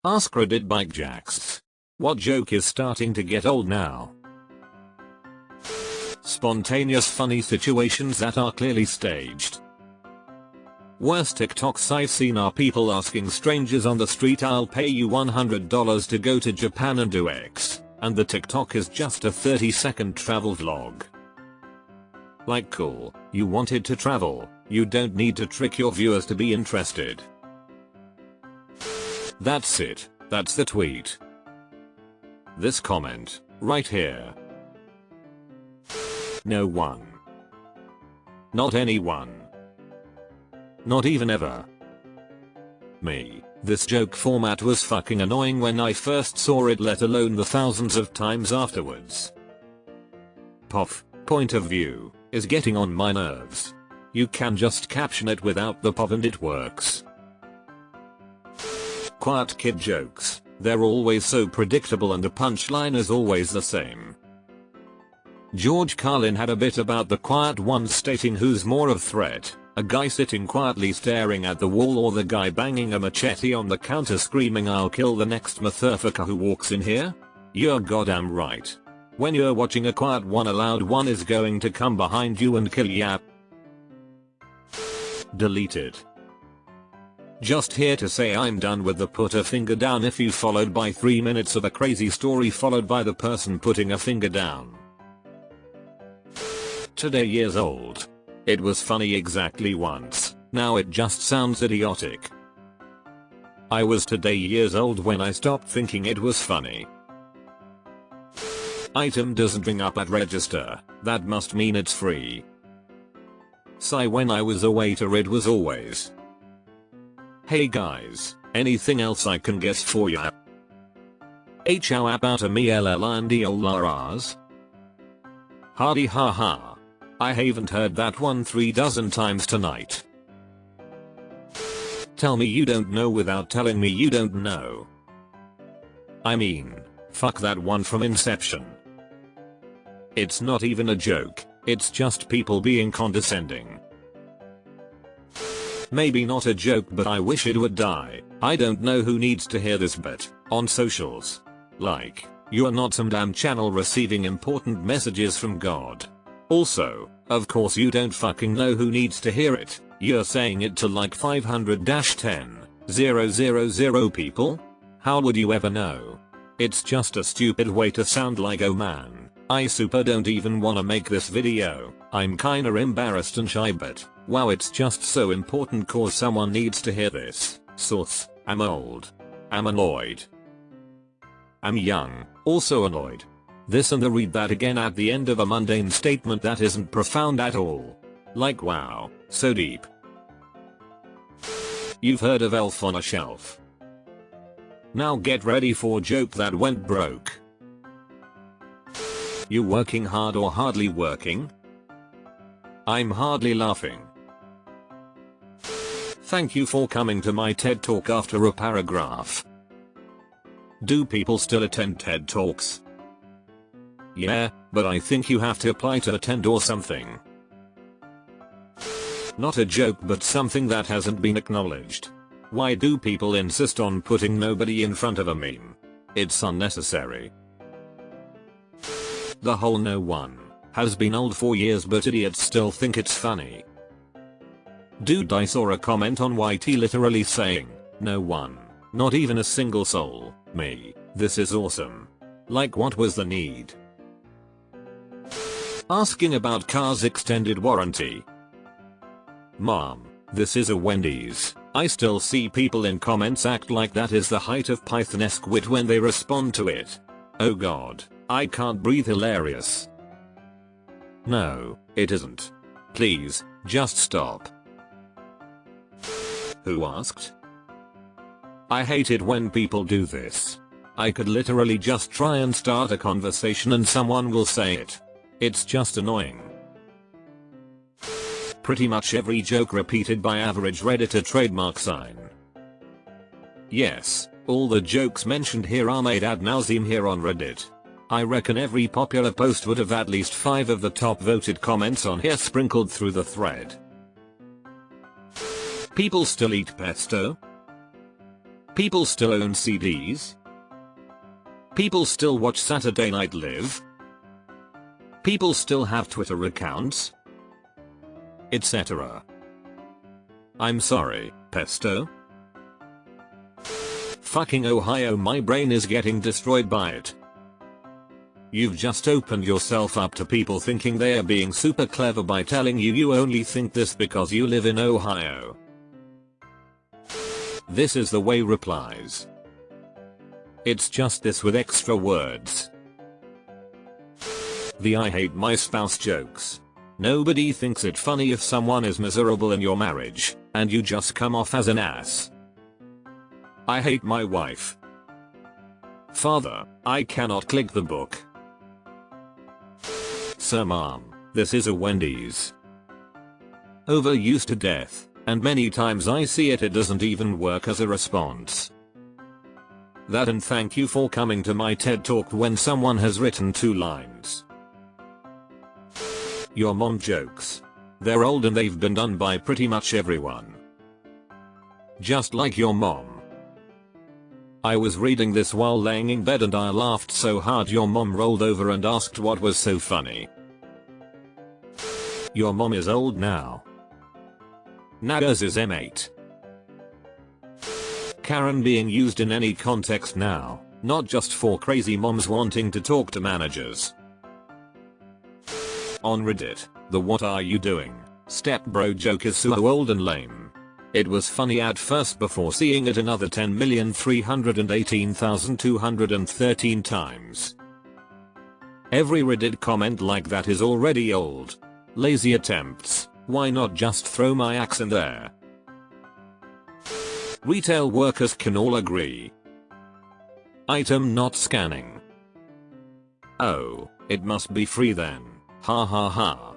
AskReddit bike jacks. What joke is starting to get old now? Spontaneous funny situations that are clearly staged. Worst TikToks I've seen are people asking strangers on the street, "I'll pay you $100 to go to Japan and do X," and the TikTok is just a 30-second travel vlog. Like, cool, you wanted to travel, you don't need to trick your viewers to be interested. That's it, that's the tweet. This comment, right here. No one. Not anyone. Not even ever. Me. This joke format was fucking annoying when I first saw it, let alone the thousands of times afterwards. POV, point of view, is getting on my nerves. You can just caption it without the POV and it works. Quiet kid jokes, they're always so predictable and the punchline is always the same. George Carlin had a bit about the quiet ones, stating who's more of threat, a guy sitting quietly staring at the wall or the guy banging a machete on the counter screaming, "I'll kill the next motherfucker who walks in here." You're goddamn right. When you're watching a quiet one, a loud one is going to come behind you and kill ya. Deleted. Just here to say I'm done with the "put a finger down if you" followed by 3 minutes of a crazy story followed by the person putting a finger down. Today years old. It was funny exactly once, now it just sounds idiotic. I was today years old when I stopped thinking it was funny. Item doesn't ring up at register, that must mean it's free. Sigh, when I was a waiter it was always, "Hey guys, anything else I can guess for ya?" How about a me LLNDOLRs? Hardy ha ha. I haven't heard that one 3 dozen times tonight. Tell me you don't know without telling me you don't know. I mean, fuck that one from Inception. It's not even a joke, it's just people being condescending. Maybe not a joke, but I wish it would die. I don't know who needs to hear this, but on socials. Like, you are not some damn channel receiving important messages from God. Also, of course you don't fucking know who needs to hear it. You're saying it to like 500-10,000 people? How would you ever know? It's just a stupid way to sound like, "Oh man, I super don't even wanna make this video. I'm kinda embarrassed and shy, but wow, it's just so important cause someone needs to hear this." Source, I'm old. I'm annoyed. I'm young, also annoyed. This and the read that again at the end of a mundane statement that isn't profound at all. Like, wow, so deep. You've heard of Elf on a Shelf? Now get ready for joke that went broke. You working hard or hardly working? I'm hardly laughing. Thank you for coming to my TED Talk after a paragraph. Do people still attend TED Talks? Yeah, but I think you have to apply to attend or something. Not a joke, but something that hasn't been acknowledged. Why do people insist on putting nobody in front of a meme? It's unnecessary. The whole "no one" has been old for years, but idiots still think it's funny. Dude, I saw a comment on YT literally saying, "No one, not even a single soul." Me, this is awesome. Like, what was the need? Asking about car's extended warranty. Mom, this is a Wendy's. I still see people in comments act like that is the height of Pythonesque wit when they respond to it. Oh god, I can't breathe. Hilarious. No, it isn't. Please, just stop. Who asked? I hate it when people do this. I could literally just try and start a conversation and someone will say it. It's just annoying. Pretty much every joke repeated by average Redditor trademark sign. Yes, all the jokes mentioned here are made ad nauseam here on Reddit. I reckon every popular post would have at least 5 of the top voted comments on here sprinkled through the thread. People still eat pesto? People still own CDs? People still watch Saturday Night Live? People still have Twitter accounts? Etc. I'm sorry, pesto? Fucking Ohio, my brain is getting destroyed by it. You've just opened yourself up to people thinking they are being super clever by telling you you only think this because you live in Ohio. This is the way replies. It's just this with extra words. The I hate my spouse jokes. Nobody thinks it funny if someone is miserable in your marriage, and you just come off as an ass. I hate my wife. Father, I cannot click the book. Sir mom, this is a Wendy's. Overused to death, and many times I see it doesn't even work as a response. That and thank you for coming to my TED Talk when someone has written 2 lines. Your mom jokes. They're old and they've been done by pretty much everyone. Just like your mom. I was reading this while laying in bed and I laughed so hard your mom rolled over and asked what was so funny. Your mom is old now. Naggers is M8. Karen being used in any context now, not just for crazy moms wanting to talk to managers. On Reddit, the what are you doing stepbro joke is so old and lame. It was funny at first before seeing it another 10,318,213 times. Every Reddit comment like that is already old. Lazy attempts, why not just throw my axe in there? Retail workers can all agree. Item not scanning. Oh, it must be free then. Ha ha ha.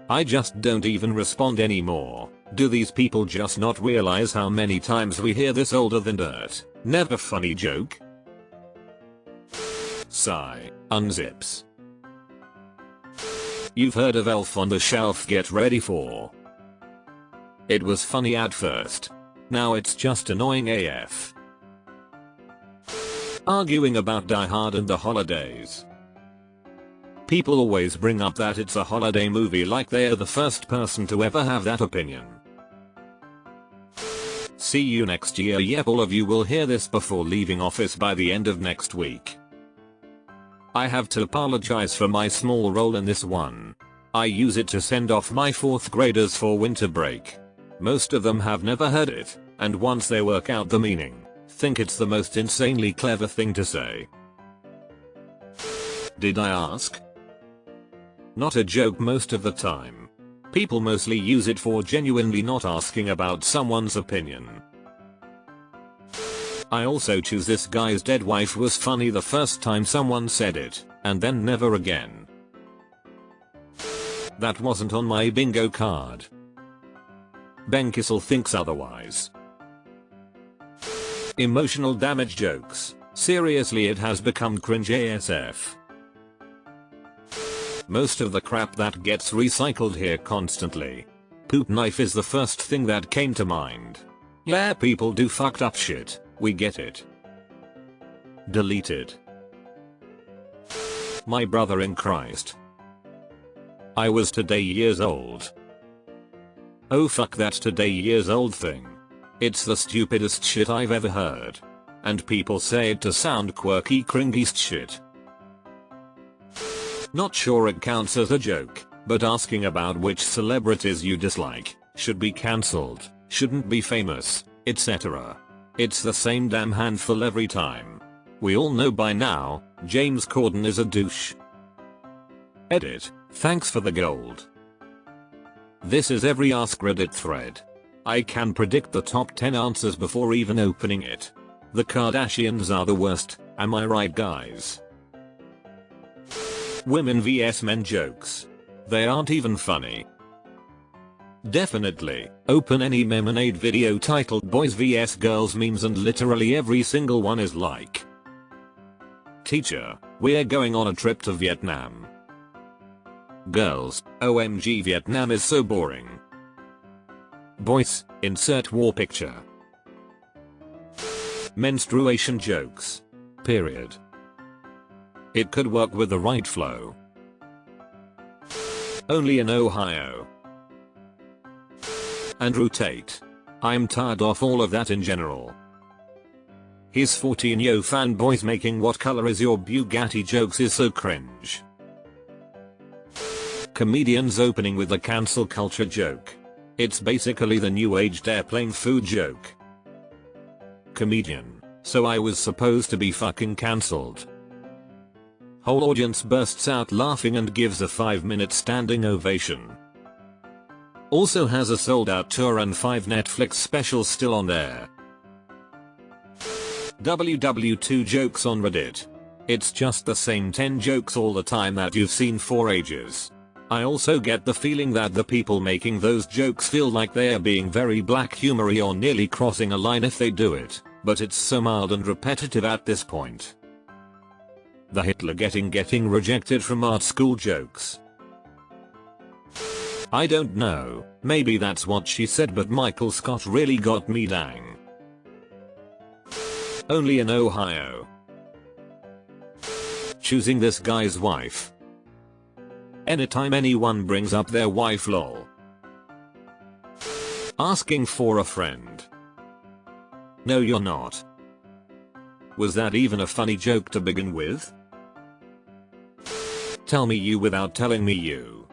I just don't even respond anymore. Do these people just not realize how many times we hear this older than dirt, never funny joke? Sigh, unzips. You've heard of Elf on the Shelf, get ready for. It was funny at first. Now it's just annoying AF. Arguing about Die Hard and the holidays. People always bring up that it's a holiday movie like they are the first person to ever have that opinion. See you next year. Yep, all of you will hear this before leaving office by the end of next week. I have to apologize for my small role in this one. I use it to send off my 4th graders for winter break. Most of them have never heard it, and once they work out the meaning, think it's the most insanely clever thing to say. Did I ask? Not a joke most of the time. People mostly use it for genuinely not asking about someone's opinion. I also choose this guy's dead wife was funny the first time someone said it, and then never again. That wasn't on my bingo card. Ben Kissel thinks otherwise. Emotional damage jokes. Seriously, it has become cringe ASF. Most of the crap that gets recycled here constantly. Poop knife is the first thing that came to mind. Yeah, people do fucked up shit, we get it. Deleted. My brother in Christ. I was today years old. Oh fuck that today years old thing. It's the stupidest shit I've ever heard. And people say it to sound quirky cringiest shit. Not sure it counts as a joke, but asking about which celebrities you dislike, should be cancelled, shouldn't be famous, etc. It's the same damn handful every time. We all know by now, James Corden is a douche. Edit, thanks for the gold. This is every AskReddit thread. I can predict the top 10 answers before even opening it. The Kardashians are the worst, am I right guys? Women vs men jokes. They aren't even funny. Definitely, open any Memonade video titled Boys vs Girls memes and literally every single one is like. Teacher, we're going on a trip to Vietnam. Girls, OMG Vietnam is so boring. Boys, insert war picture. Menstruation jokes. Period. It could work with the right flow. Only in Ohio. Andrew Tate. I'm tired of all of that in general. His 14-yo fanboys making what color is your Bugatti jokes is so cringe. Comedians opening with the cancel culture joke. It's basically the new aged airplane food joke. Comedian. So I was supposed to be fucking cancelled. Whole audience bursts out laughing and gives a 5-minute standing ovation. Also has a sold out tour and 5 Netflix specials still on there. WW2 jokes on Reddit. It's just the same 10 jokes all the time that you've seen for ages. I also get the feeling that the people making those jokes feel like they are being very black humory or nearly crossing a line if they do it, but it's so mild and repetitive at this point. The Hitler getting rejected from art school jokes. I don't know, maybe that's what she said, but Michael Scott really got me dang. Only in Ohio. Choosing this guy's wife. Anytime anyone brings up their wife lol. Asking for a friend. No, you're not. Was that even a funny joke to begin with? Tell me you without telling me you.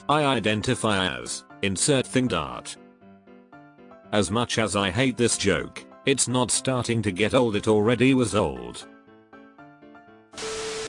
I identify as insert thing dart. As much as I hate this joke, it's not starting to get old, it already was old.